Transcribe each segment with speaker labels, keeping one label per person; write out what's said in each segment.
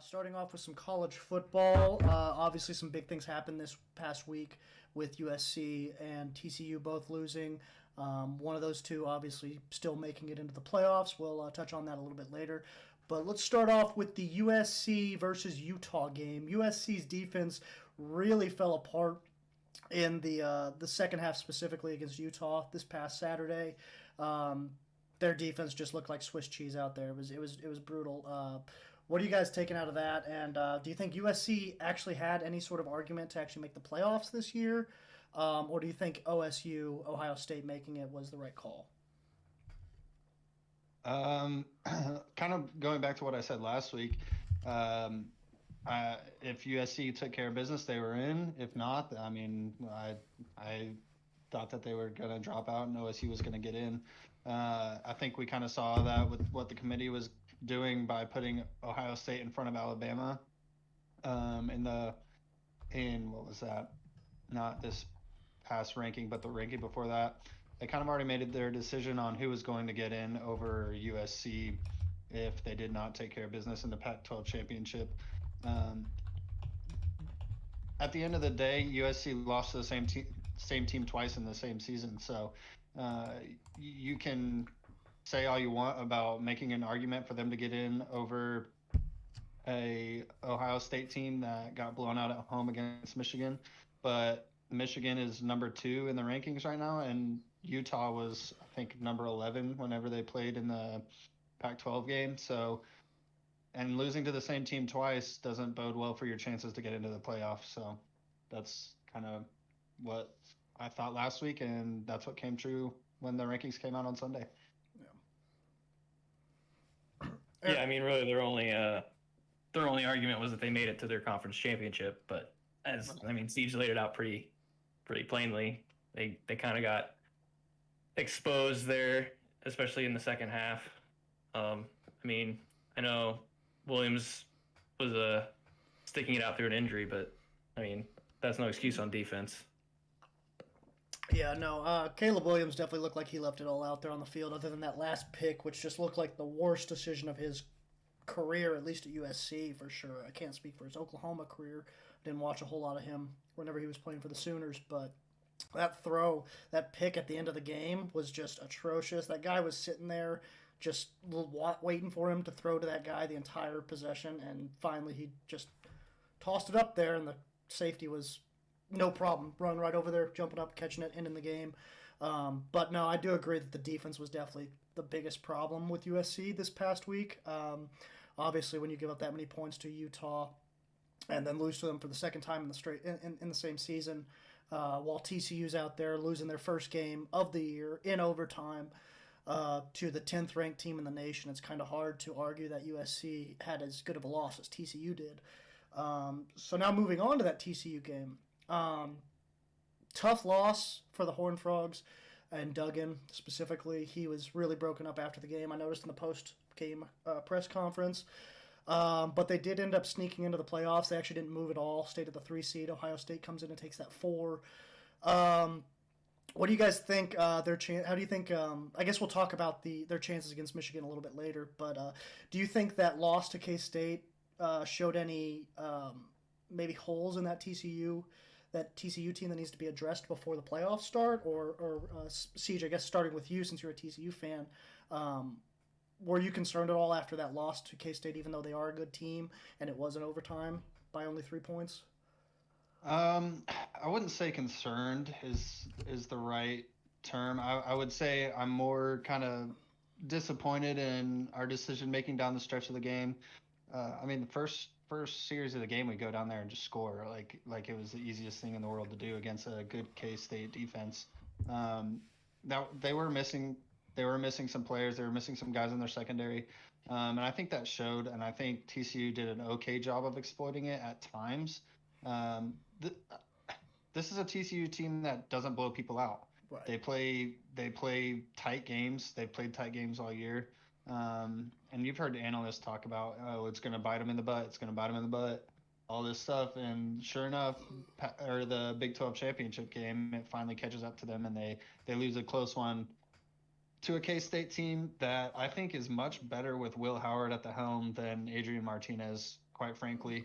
Speaker 1: Starting off with some college football. Obviously, some big things happened this past week with USC and TCU both losing. One of those two, obviously, still making it into the playoffs. We'll touch on that a little bit later. But let's start off with the USC versus Utah game. USC's defense really fell apart in the second half, specifically against Utah this past Saturday. Their defense just looked like Swiss cheese out there. It was brutal. What are you guys taking out of that? And do you think USC actually had any sort of argument to actually make the playoffs this year, or do you think OSU, Ohio State, making it was the right call?
Speaker 2: Kind of going back to what I said last week. Um, if USC took care of business, they were in. If not, I mean, I thought that they were going to drop out and OSU was going to get in. I think we kind of saw that with what the committee was doing by putting Ohio State in front of Alabama in what was that? Not this past ranking, but the ranking before that. They kind of already made their decision on who was going to get in over USC if they did not take care of business in the Pac-12 championship. Um, at the end of the day, USC lost to the same team twice in the same season. So uh, you can say all you want about making an argument for them to get in over a Ohio State team that got blown out at home against Michigan, but Michigan is number 2 in the rankings right now, and Utah was, I think, number 11 whenever they played in the Pac-12 game. So, and losing to the same team twice doesn't bode well for your chances to get into the playoffs. So, that's kind of what I thought last week, and that's what came true when the rankings came out on Sunday.
Speaker 3: Yeah, I mean, really, their only argument was that they made it to their conference championship. But as I mean, Siege laid it out pretty plainly. They kind of got exposed there, especially in the second half. I mean, I know Williams was sticking it out through an injury, but I mean, that's no excuse on defense.
Speaker 1: Yeah, no. Caleb Williams definitely looked like he left it all out there on the field, other than that last pick, which just looked like the worst decision of his career, at least at USC for sure. I can't speak for his Oklahoma career. Didn't watch a whole lot of him whenever he was playing for the Sooners, but that pick at the end of the game was just atrocious. That guy was sitting there just waiting for him to throw to that guy the entire possession, and finally he just tossed it up there, and the safety was no problem, running right over there, jumping up, catching it, ending the game. But no, I do agree that the defense was definitely the biggest problem with USC this past week. Obviously, when you give up that many points to Utah and then lose to them for the second time in the same season, while TCU's out there losing their first game of the year in overtime to the 10th ranked team in the nation, it's kind of hard to argue that USC had as good of a loss as TCU did. So now moving on to that TCU game. Tough loss for the Horned Frogs and Duggan specifically. He was really broken up after the game. I noticed in the post-game press conference. But they did end up sneaking into the playoffs. They actually didn't move at all. Stayed at the 3 seed. Ohio State comes in and takes that 4. What do you guys think? How do you think? I guess we'll talk about their chances against Michigan a little bit later. But do you think that loss to K State showed any maybe holes in that TCU team that needs to be addressed before the playoffs start? Or Siege, I guess starting with you since you're a TCU fan, were you concerned at all after that loss to K-State, even though they are a good team and it was an overtime by only 3 points?
Speaker 2: I wouldn't say concerned is the right term. I would say I'm more kind of disappointed in our decision making down the stretch of the game. I mean, the first series of the game, we go down there and just score like it was the easiest thing in the world to do against a good K-State defense. That they were missing some players. They were missing some guys in their secondary, and I think that showed. And I think TCU did an okay job of exploiting it at times. Um, th- this is a TCU team that doesn't blow people out.
Speaker 1: Right.
Speaker 2: They play tight games. They've played tight games all year. And you've heard analysts talk about, oh, it's going to bite them in the butt. It's going to bite them in the butt. All this stuff, and sure enough, or the Big 12 championship game, it finally catches up to them, and they lose a close one to a K-State team that I think is much better with Will Howard at the helm than Adrian Martinez, quite frankly.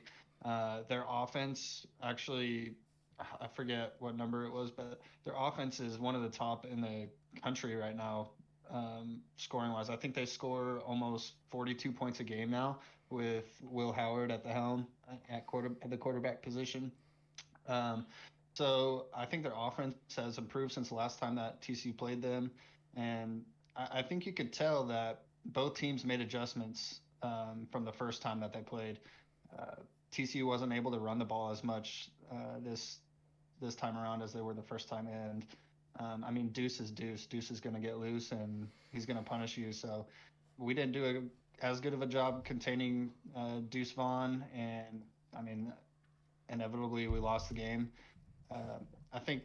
Speaker 2: Their offense, actually, I forget what number it was, but their offense is one of the top in the country right now, scoring wise. I think they score almost 42 points a game now with Will Howard at the helm at the quarterback position. So I think their offense has improved since the last time that TCU played them, and I think you could tell that both teams made adjustments from the first time that they played. TCU wasn't able to run the ball as much this time around as they were the first time, and I mean, Deuce is Deuce. Deuce is going to get loose and he's going to punish you. So we didn't do as good of a job containing Deuce Vaughn, and I mean, inevitably we lost the game. I think,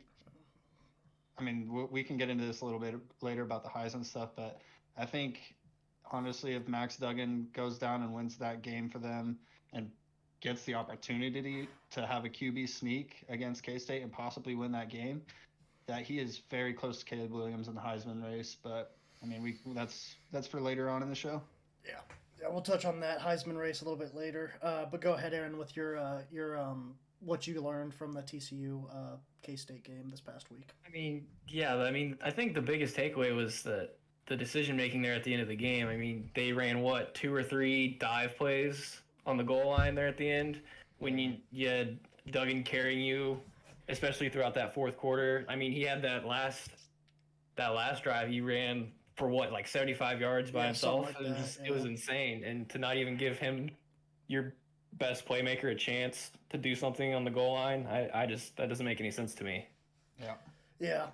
Speaker 2: I mean, we can get into this a little bit later about the Heisman stuff, but I think honestly, if Max Duggan goes down and wins that game for them and gets the opportunity to have a QB sneak against K-State and possibly win that game, that he is very close to Caleb Williams in the Heisman race. But I mean, that's for later on in the show.
Speaker 1: Yeah, we'll touch on that Heisman race a little bit later. But go ahead, Aaron, with your what you learned from the TCU K-State game this past week.
Speaker 3: I mean, yeah, I think the biggest takeaway was the decision making there at the end of the game. I mean, they ran 2 or 3 dive plays on the goal line there at the end when you had Duggan carrying you, especially throughout that fourth quarter. I mean, he had that last drive he ran for 75 yards by himself.
Speaker 1: Like
Speaker 3: it was insane, and to not even give him your best playmaker a chance to do something on the goal line, that doesn't make any sense to me.
Speaker 1: Yeah.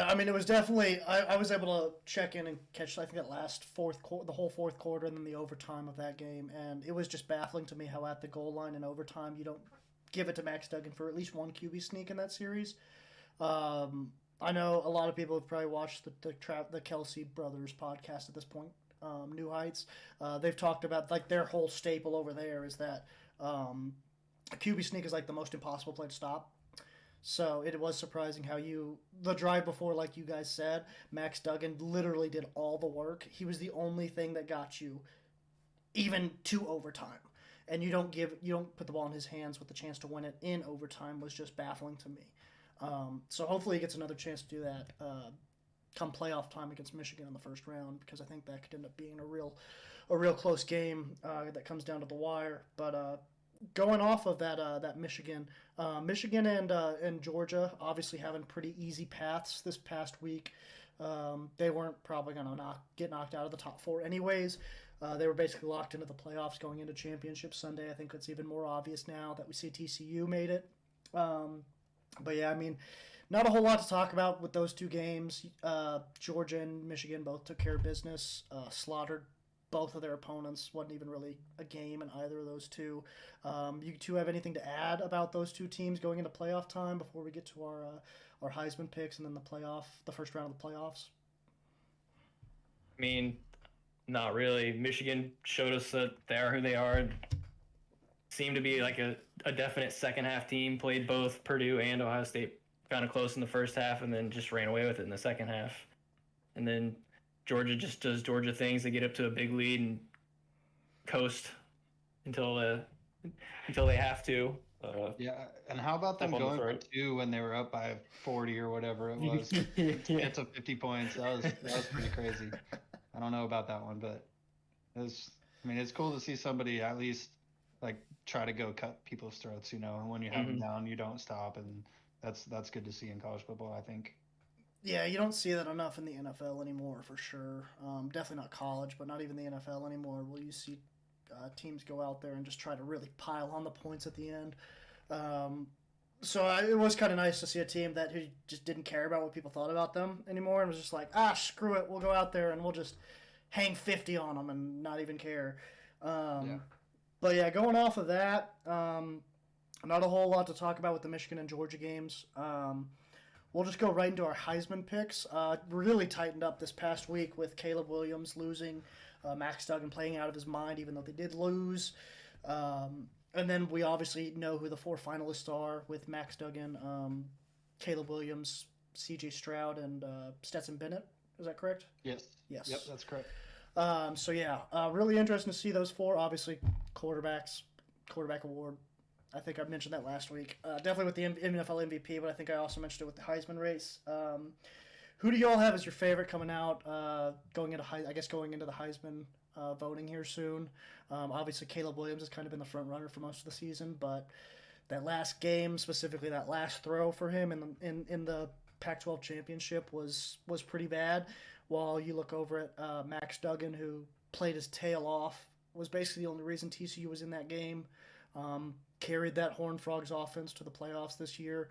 Speaker 1: I mean, it was definitely. I was able to check in and catch, I think, that last the whole fourth quarter, and then the overtime of that game, and it was just baffling to me how at the goal line in overtime you don't give it to Max Duggan for at least one QB sneak in that series. I know a lot of people have probably watched the Kelsey brothers podcast at this point, New Heights. They've talked about their whole staple over there is that a QB sneak is the most impossible play to stop. So it was surprising how the drive before, like you guys said, Max Duggan literally did all the work. He was the only thing that got you even to overtime. And you don't put the ball in his hands with the chance to win it in overtime was just baffling to me. So hopefully he gets another chance to do that come playoff time against Michigan in the first round, because I think that could end up being a real close game that comes down to the wire. But going off of that Michigan and Georgia obviously having pretty easy paths this past week. They weren't probably going to get knocked out of the top 4 anyways. They were basically locked into the playoffs going into Championship Sunday. I think it's even more obvious now that we see TCU made it. But yeah, I mean, not a whole lot to talk about with those 2 games. Georgia and Michigan both took care of business, slaughtered both of their opponents. Wasn't even really a game in either of those 2. You 2 have anything to add about those 2 teams going into playoff time before we get to our Heisman picks and then the first round of the playoffs?
Speaker 3: I mean, not really. Michigan showed us that they are who they are. Seemed to be a definite second half team. Played both Purdue and Ohio State kind of close in the first half, and then just ran away with it in the second half. And then Georgia just does Georgia things. They get up to a big lead and coast until they have to.
Speaker 2: And how about them going for 2 when they were up by 40 or whatever it was? It's a 50 points. That was pretty crazy. I don't know about that one, but it's cool to see somebody at least try to go cut people's throats. When you have them down, you don't stop, and that's good to see in college football, I think.
Speaker 1: Yeah, you don't see that enough in the NFL anymore, for sure. Definitely not college, but not even the NFL anymore. Will you see teams go out there and just try to really pile on the points at the end? It was kind of nice to see a team who just didn't care about what people thought about them anymore and was just like, screw it, we'll go out there and we'll just hang 50 on them and not even care. But yeah, going off of that, not a whole lot to talk about with the Michigan and Georgia games. We'll just go right into our Heisman picks. Really tightened up this past week with Caleb Williams losing, Max Duggan playing out of his mind, even though they did lose. And then we obviously know who the 4 finalists are with Max Duggan, Caleb Williams, C.J. Stroud, and Stetson Bennett. Is that correct?
Speaker 2: Yes.
Speaker 1: Yes.
Speaker 2: Yep, that's correct.
Speaker 1: Really interesting to see those 4. Obviously, quarterbacks quarterback award. I think I mentioned that last week. Definitely with the NFL MVP, but I think I also mentioned it with the Heisman race. Who do you all have as your favorite coming out? Going into the Heisman voting here soon. Obviously, Caleb Williams has kind of been the front runner for most of the season, but that last game, specifically that last throw for him in the Pac-12 championship was pretty bad. While you look over at Max Duggan, who played his tail off, was basically the only reason TCU was in that game. Carried that Horned Frogs offense to the playoffs this year.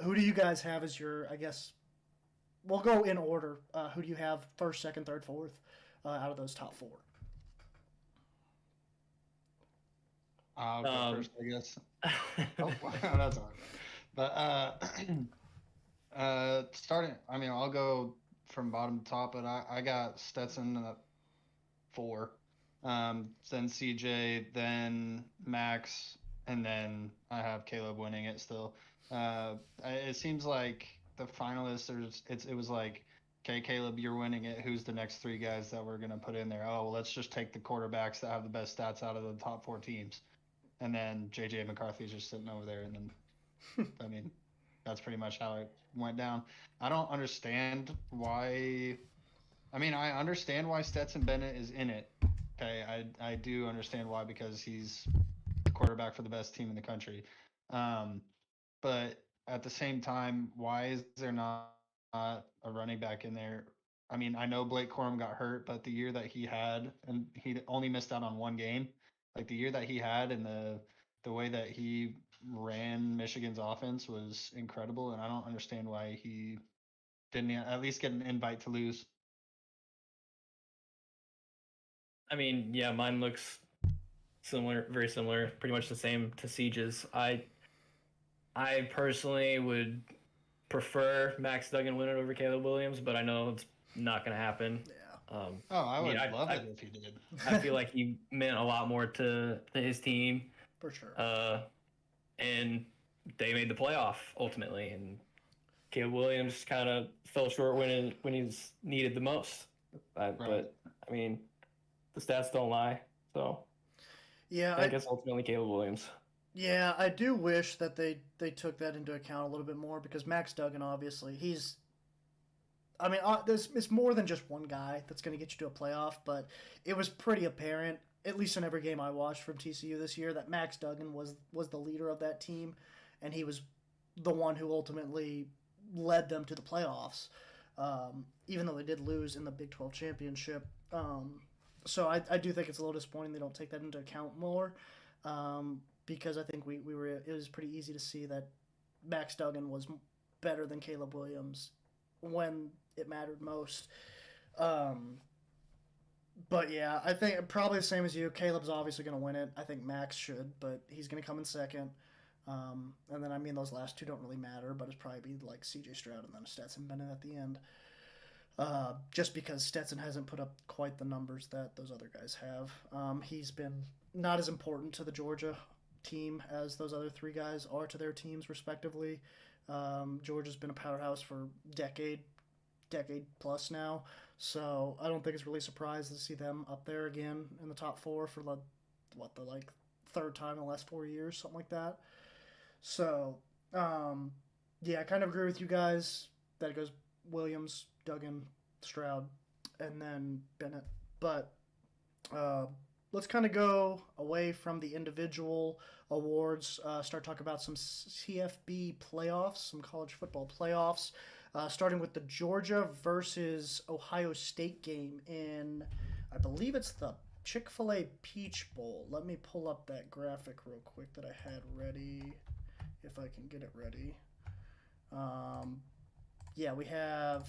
Speaker 1: Who do you guys have as your, I guess, we'll go in order. Who do you have first, second, third, fourth out of those top 4?
Speaker 2: I'll go first, I guess. Oh, wow, that's hard. But starting, I mean, I'll go from bottom to top, but I got Stetson at 4. Then CJ, then Max, and then I have Caleb winning it still. It seems like the finalists, it was like, okay, Caleb, you're winning it. Who's the next 3 guys that we're going to put in there? Oh, well, let's just take the quarterbacks that have the best stats out of the top 4 teams. And then J.J. McCarthy's just sitting over there. And then, I mean, that's pretty much how it went down. I don't understand why. I mean, I understand why Stetson Bennett is in it. Okay, I do understand why, because he's the quarterback for the best team in the country. But at the same time, why is there not a running back in there? I mean, I know Blake Corum got hurt, but the year that he had, and he only missed out on 1 game, like the year that he had and the way that he ran Michigan's offense was incredible, and I don't understand why he didn't at least get an invite to lose.
Speaker 3: I mean, yeah, mine looks similar, very similar, pretty much the same to Siege's. I personally would prefer Max Duggan winning over Caleb Williams, but I know it's not going to happen.
Speaker 1: Yeah.
Speaker 2: I would love it if he did.
Speaker 3: I feel like he meant a lot more to his team.
Speaker 1: For sure.
Speaker 3: And they made the playoff ultimately, and Caleb Williams kind of fell short when he's needed the most.
Speaker 2: Right.
Speaker 3: But I mean, the stats don't lie. So
Speaker 1: yeah,
Speaker 3: I guess ultimately Caleb Williams.
Speaker 1: Yeah, I do wish that they took that into account a little bit more, because Max Duggan, obviously, it's more than just one guy that's going to get you to a playoff, but it was pretty apparent, at least in every game I watched from TCU this year, that Max Duggan was the leader of that team, and he was the one who ultimately led them to the playoffs, even though they did lose in the Big 12 championship. So I do think it's a little disappointing they don't take that into account more, because I think it was pretty easy to see that Max Duggan was better than Caleb Williams when it mattered most. But yeah, I think probably the same as you. Caleb's obviously going to win it. I think Max should, but he's going to come in second. And then, I mean, those last 2 don't really matter, but it's probably be like C.J. Stroud and then Stetson Bennett at the end. Just because Stetson hasn't put up quite the numbers that those other guys have. He's been not as important to the Georgia team as those other 3 guys are to their teams, respectively. Georgia's been a powerhouse for decade plus now, so I don't think it's really surprised to see them up there again in the top 4 for the 3rd time in the last 4 years, something like that. So, yeah, I kind of agree with you guys that it goes Williams, Duggan, Stroud, and then Bennett. But let's kind of go away from the individual awards, start talking about some CFB playoffs, some college football playoffs, starting with the Georgia versus Ohio State game in, I believe it's the Chick-fil-A Peach Bowl. Let me pull up that graphic real quick that I had ready, if I can get it ready. Yeah, we have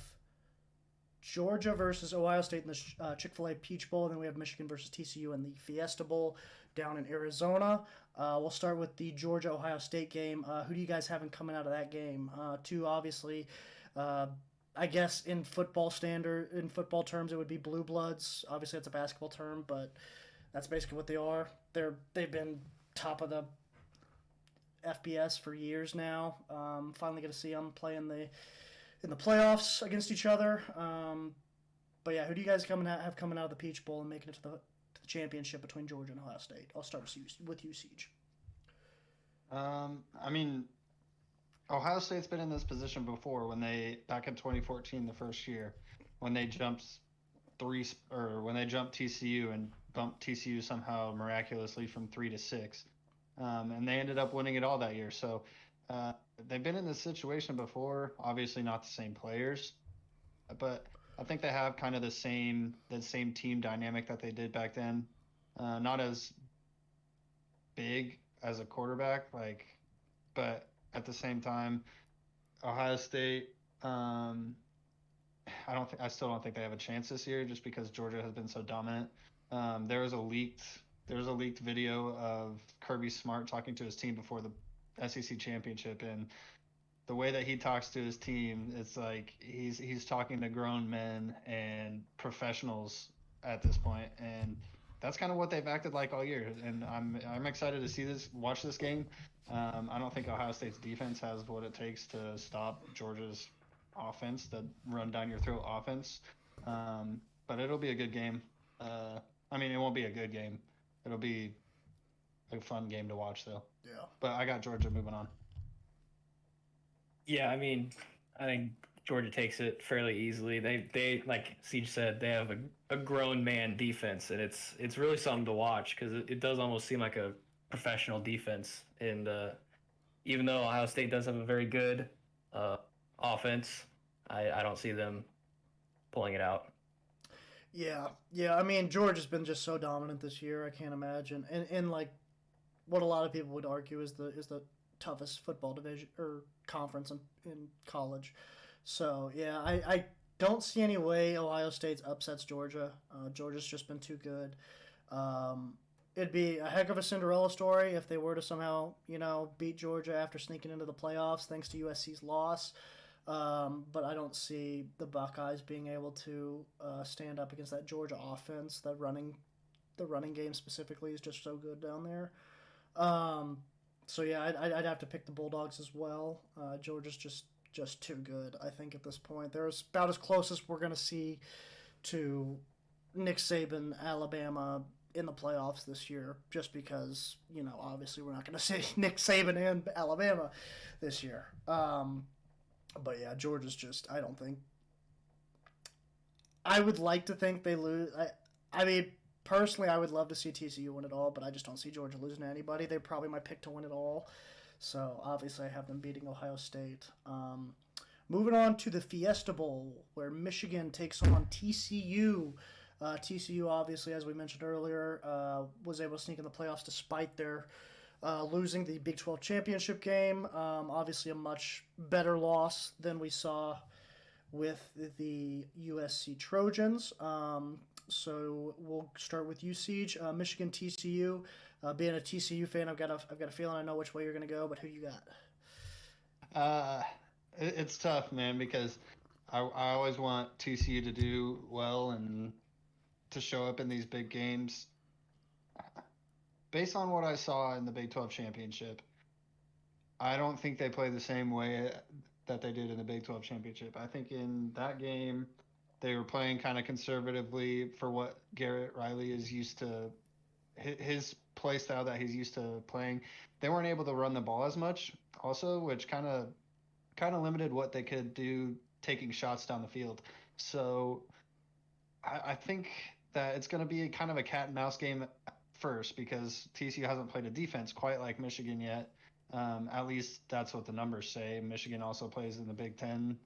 Speaker 1: Georgia versus Ohio State in the Chick-fil-A Peach Bowl, and then we have Michigan versus TCU in the Fiesta Bowl down in Arizona. We'll start with the Georgia-Ohio State game. Who do you guys have coming out of that game? 2, obviously, I guess in football terms, it would be blue bloods. Obviously, that's a basketball term, but that's basically what they are. They've been top of the FBS for years now. Finally get to see them play in the playoffs against each other. But yeah, who do you guys have coming out of the Peach Bowl and making it to to the championship between Georgia and Ohio State? I'll start with you, Siege.
Speaker 2: I mean, Ohio State's been in this position before when back in 2014, the first year, when they jumped when they jumped TCU and bumped TCU somehow miraculously from 3 to 6, and they ended up winning it all that year. So they've been in this situation before. Obviously, not the same players, but I think they have kind of the same team dynamic that they did back then. Not as big as a quarterback, but at the same time, Ohio State. I still don't think they have a chance this year, just because Georgia has been so dominant. There was a leaked video of Kirby Smart talking to his team before the SEC championship, and the way that he talks to his team, it's like he's talking to grown men and professionals at this point, and that's kind of what they've acted like all year. And I'm excited to watch this game. I don't think Ohio State's defense has what it takes to stop Georgia's offense, the run down your throat offense. But it'll be a good game. I mean, it won't be a good game. It'll be a fun game to watch, though.
Speaker 1: Yeah.
Speaker 2: But I got Georgia moving on.
Speaker 3: Yeah, I mean, I think Georgia takes it fairly easily. They like Siege said, they have a grown man defense, and it's really something to watch, because it does almost seem like a professional defense. And even though Ohio State does have a very good offense, I don't see them pulling it out.
Speaker 1: Yeah. I mean, Georgia's been just so dominant this year. I can't imagine. And like, what a lot of people would argue is the toughest football division or conference in college. So yeah, I don't see any way Ohio State upsets Georgia. Georgia's just been too good. It'd be a heck of a Cinderella story if they were to somehow, beat Georgia after sneaking into the playoffs thanks to USC's loss. But I don't see the Buckeyes being able to stand up against that Georgia offense. The running game specifically is just so good down there. So yeah, I'd have to pick the Bulldogs as well. Georgia's just too good, I think, at this point. They're about as close as we're going to see to Nick Saban, Alabama in the playoffs this year, just because, obviously we're not going to see Nick Saban and Alabama this year. But yeah, Georgia's just, I don't think. I would like to think they lose. I mean, personally, I would love to see TCU win it all, but I just don't see Georgia losing to anybody. They're probably my pick to win it all. So obviously I have them beating Ohio State. Moving on to the Fiesta Bowl, where Michigan takes on TCU. TCU, obviously, as we mentioned earlier, was able to sneak in the playoffs despite their losing the Big 12 championship game. Obviously a much better loss than we saw with the USC Trojans. So we'll start with you, Siege. Michigan, TCU. Being a TCU fan, I've got a feeling I know which way you're going to go, but who you got?
Speaker 2: It's tough, man, because I always want TCU to do well and to show up in these big games. Based on what I saw in the Big 12 championship, I don't think they play the same way that they did in the Big 12 championship. I think in that game, they were playing kind of conservatively for what Garrett Riley is used to, his play style that he's used to playing. They weren't able to run the ball as much also, which kind of limited what they could do taking shots down the field. So I think that it's going to be kind of a cat and mouse game first, because TCU hasn't played a defense quite like Michigan yet. At least that's what the numbers say. Michigan also plays in the Big Ten,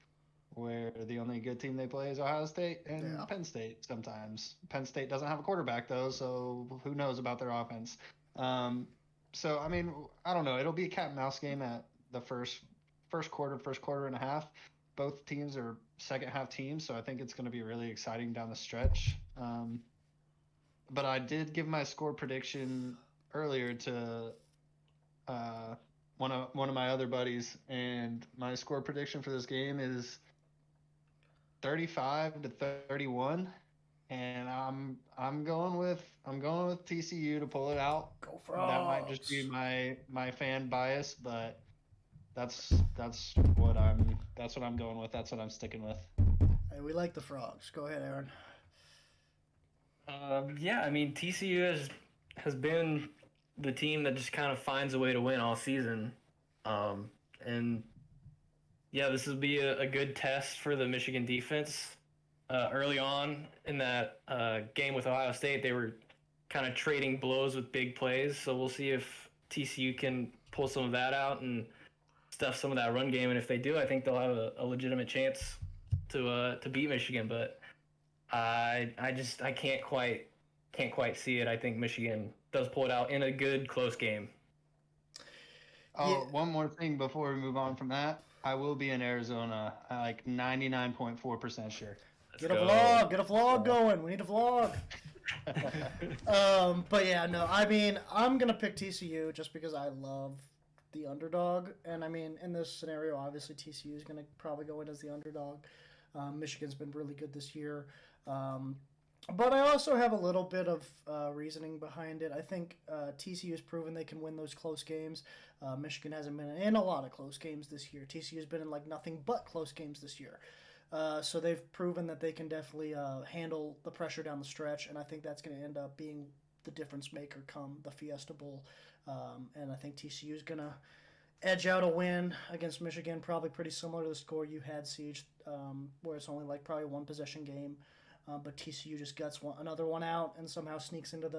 Speaker 2: where the only good team they play is Ohio State and Penn State sometimes. Penn State doesn't have a quarterback, though, so who knows about their offense. So, I mean, I don't know. It'll be a cat and mouse game at the first quarter and a half. Both teams are second-half teams, so I think it's going to be really exciting down the stretch. But I did give my score prediction earlier to one of my other buddies, and my score prediction for this game is 35-31, and I'm going with TCU to pull it out.
Speaker 1: Go Frogs.
Speaker 2: That might just be my fan bias, but that's what I'm going with. That's what I'm sticking with.
Speaker 1: Hey, we like the Frogs. Go ahead, Aaron.
Speaker 3: Yeah, I mean TCU has been the team that just kind of finds a way to win all season, and yeah, this will be a good test for the Michigan defense. Early on in that game with Ohio State, they were kind of trading blows with big plays, so we'll see if TCU can pull some of that out and stuff some of that run game. And if they do, I think they'll have a legitimate chance to beat Michigan. But I can't quite see it. I think Michigan does pull it out in a good close game.
Speaker 2: Oh,
Speaker 1: Yeah.
Speaker 2: one more thing before we move on from that. I will be in Arizona. I like 99.4% sure.
Speaker 1: Get a vlog going. We need a vlog. But yeah, no, I mean, I'm gonna pick TCU just because I love the underdog, and I mean, in this scenario, obviously TCU is gonna probably go in as the underdog. Michigan's been really good this year, but I also have a little bit of reasoning behind it. I think TCU has proven they can win those close games. Michigan hasn't been in a lot of close games this year. TCU has been in like nothing but close games this year. So they've proven that they can definitely handle the pressure down the stretch, and I think that's going to end up being the difference maker come the Fiesta Bowl. And I think TCU is going to edge out a win against Michigan, probably pretty similar to the score you had, Siege, where it's only like probably one possession game. But TCU just gets another one out and somehow sneaks into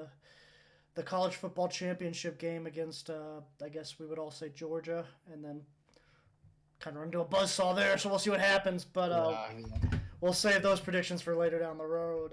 Speaker 1: the college football championship game against, I guess we would all say Georgia, and then kind of run into a buzzsaw there, so we'll see what happens. But we'll save those predictions for later down the road.